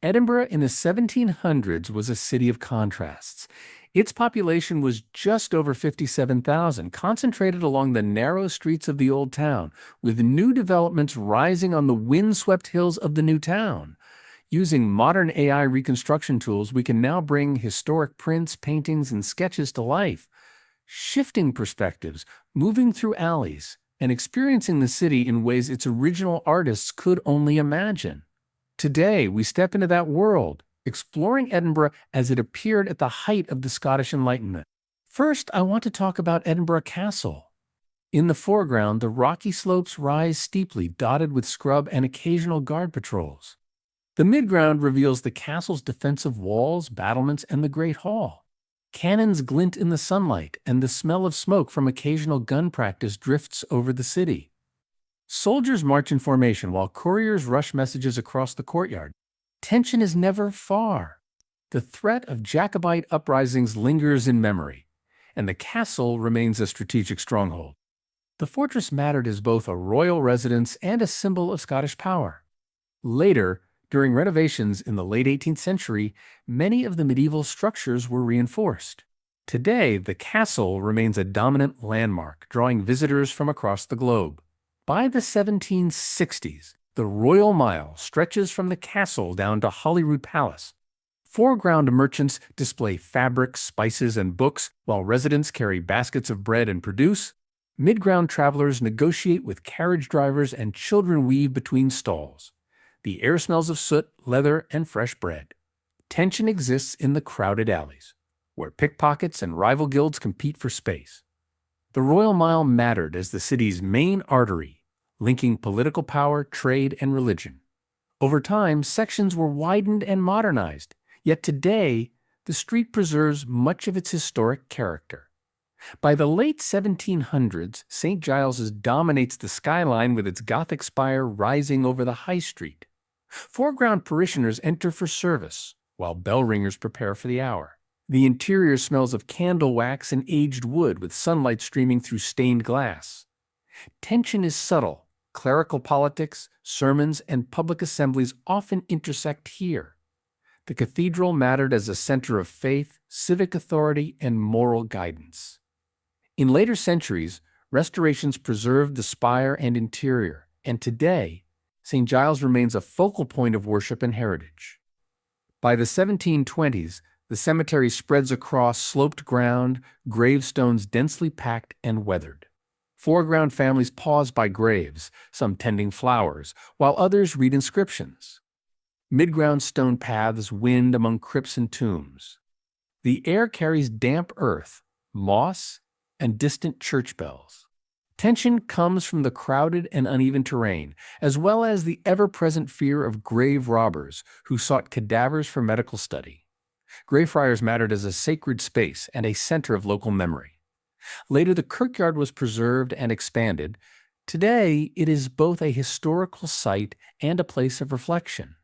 Edinburgh in the 1700s was a city of contrasts. Its population was just over 57,000, concentrated along the narrow streets of the Old Town, with new developments rising on the windswept hills of the new town. Using modern AI reconstruction tools, we can now bring historic prints, paintings, and sketches to life, shifting perspectives, moving through alleys, and experiencing the city in ways its original artists could only imagine. Today, we step into that world, exploring Edinburgh as it appeared at the height of the Scottish Enlightenment. First, I want to talk about Edinburgh Castle. In the foreground, the rocky slopes rise steeply, dotted with scrub and occasional guard patrols. The midground reveals the castle's defensive walls, battlements, and the Great Hall. Cannons glint in the sunlight, and the smell of smoke from occasional gun practice drifts over the city. Soldiers march in formation while couriers rush messages across the courtyard. Tension is never far. The threat of Jacobite uprisings lingers in memory, and the castle remains a strategic stronghold. The fortress mattered as both a royal residence and a symbol of Scottish power. Later, during renovations in the late 18th century, many of the medieval structures were reinforced. Today, the castle remains a dominant landmark, drawing visitors from across the globe. By the 1760s, the Royal Mile stretches from the castle down to Holyrood Palace. Foreground merchants display fabrics, spices, and books, while residents carry baskets of bread and produce. Midground travelers negotiate with carriage drivers, and children weave between stalls. The air smells of soot, leather, and fresh bread. Tension exists in the crowded alleys, where pickpockets and rival guilds compete for space. The Royal Mile mattered as the city's main artery, linking political power, trade, and religion. Over time, sections were widened and modernized, yet today, the street preserves much of its historic character. By the late 1700s, St Giles dominates the skyline with its Gothic spire rising over the High Street. Foreground parishioners enter for service, while bell ringers prepare for the hour. The interior smells of candle wax and aged wood, with sunlight streaming through stained glass. Tension is subtle. Clerical politics, sermons, and public assemblies often intersect here. The cathedral mattered as a center of faith, civic authority, and moral guidance. In later centuries, restorations preserved the spire and interior, and today, St. Giles remains a focal point of worship and heritage. By the 1720s, the cemetery spreads across sloped ground, gravestones densely packed and weathered. Foreground families pause by graves, some tending flowers, while others read inscriptions. Midground stone paths wind among crypts and tombs. The air carries damp earth, moss, and distant church bells. Tension comes from the crowded and uneven terrain, as well as the ever-present fear of grave robbers who sought cadavers for medical study. Greyfriars mattered as a sacred space and a center of local memory. Later, the kirkyard was preserved and expanded. Today, it is both a historical site and a place of reflection.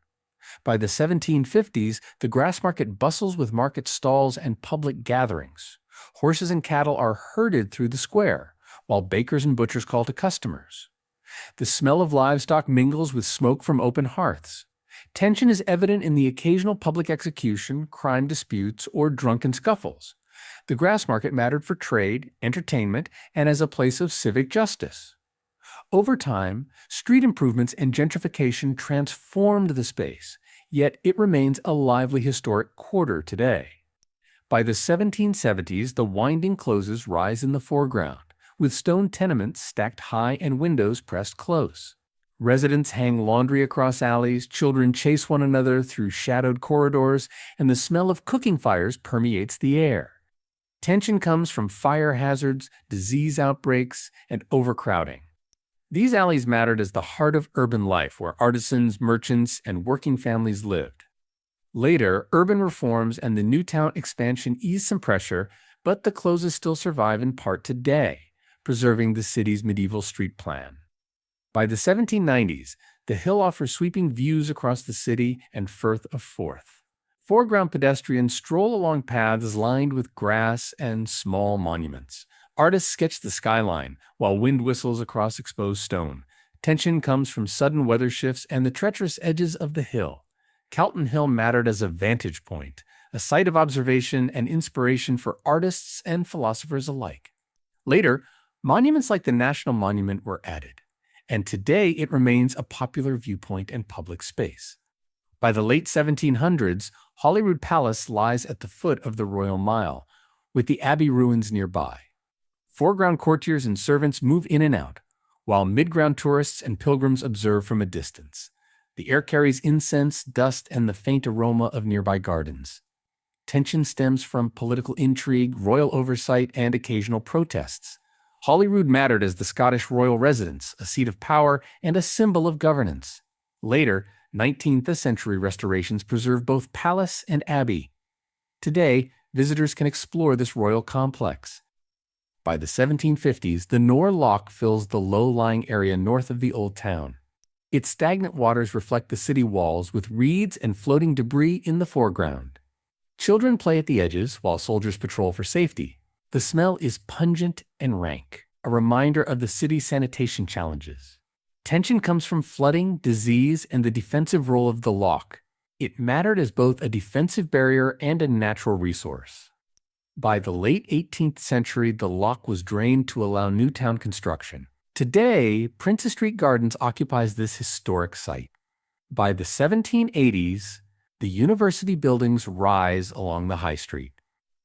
By the 1750s, the Grassmarket bustles with market stalls and public gatherings. Horses and cattle are herded through the square, while bakers and butchers call to customers. The smell of livestock mingles with smoke from open hearths. Tension is evident in the occasional public execution, crime disputes, or drunken scuffles. The Grassmarket mattered for trade, entertainment, and as a place of civic justice. Over time, street improvements and gentrification transformed the space, yet it remains a lively historic quarter today. By the 1770s, the winding closes rise in the foreground, with stone tenements stacked high and windows pressed close. Residents hang laundry across alleys, children chase one another through shadowed corridors, and the smell of cooking fires permeates the air. Tension comes from fire hazards, disease outbreaks, and overcrowding. These alleys mattered as the heart of urban life, where artisans, merchants, and working families lived. Later, urban reforms and the new town expansion eased some pressure, but the closes still survive in part today, preserving the city's medieval street plan. By the 1790s, the hill offers sweeping views across the city and Firth of Forth. Foreground pedestrians stroll along paths lined with grass and small monuments. Artists sketch the skyline, while wind whistles across exposed stone. Tension comes from sudden weather shifts and the treacherous edges of the hill. Calton Hill mattered as a vantage point, a site of observation and inspiration for artists and philosophers alike. Later, monuments like the National Monument were added, and today it remains a popular viewpoint and public space. By the late 1700s, Holyrood Palace lies at the foot of the Royal Mile, with the Abbey ruins nearby. Foreground courtiers and servants move in and out, while midground tourists and pilgrims observe from a distance. The air carries incense, dust, and the faint aroma of nearby gardens. Tension stems from political intrigue, royal oversight, and occasional protests. Holyrood mattered as the Scottish royal residence, a seat of power and a symbol of governance. Later, 19th century restorations preserve both palace and abbey. Today, visitors can explore this royal complex. By the 1750s, the Nor Loch fills the low-lying area north of the Old Town. Its stagnant waters reflect the city walls with reeds and floating debris in the foreground. Children play at the edges while soldiers patrol for safety. The smell is pungent and rank, a reminder of the city's sanitation challenges. Tension comes from flooding, disease, and the defensive role of the loch. It mattered as both a defensive barrier and a natural resource. By the late 18th century, the loch was drained to allow new town construction. Today, Princess Street Gardens occupies this historic site. By the 1780s, the university buildings rise along the high street.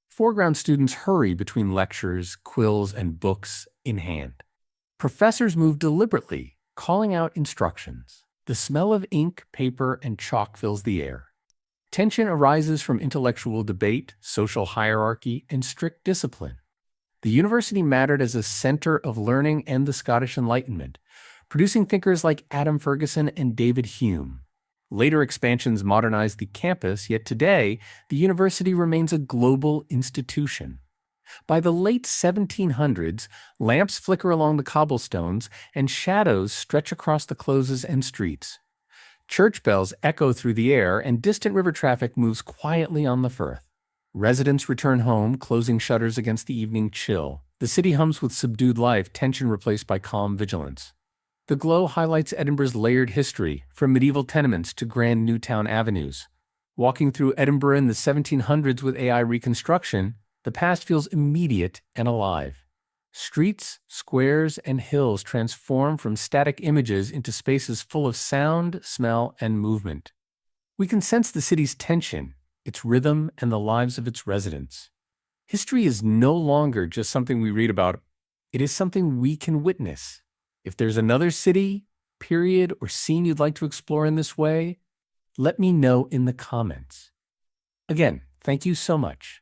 Foreground students hurry between lectures, quills, and books in hand. Professors move deliberately, calling out instructions. The smell of ink, paper, and chalk fills the air. Tension arises from intellectual debate, social hierarchy, and strict discipline. The university mattered as a center of learning and the Scottish Enlightenment, producing thinkers like Adam Ferguson and David Hume. Later expansions modernized the campus, yet today, the university remains a global institution. By the late 1700s, lamps flicker along the cobblestones and shadows stretch across the closes and streets. Church bells echo through the air and distant river traffic moves quietly on the Firth. Residents return home, closing shutters against the evening chill. The city hums with subdued life, tension replaced by calm vigilance. The glow highlights Edinburgh's layered history, from medieval tenements to grand new town avenues. Walking through Edinburgh in the 1700s with AI Reconstruction, the past feels immediate and alive. Streets, squares, and hills transform from static images into spaces full of sound, smell, and movement. We can sense the city's tension, its rhythm, and the lives of its residents. History is no longer just something we read about. It is something we can witness. If there's another city, period, or scene you'd like to explore in this way, let me know in the comments. Again, thank you so much.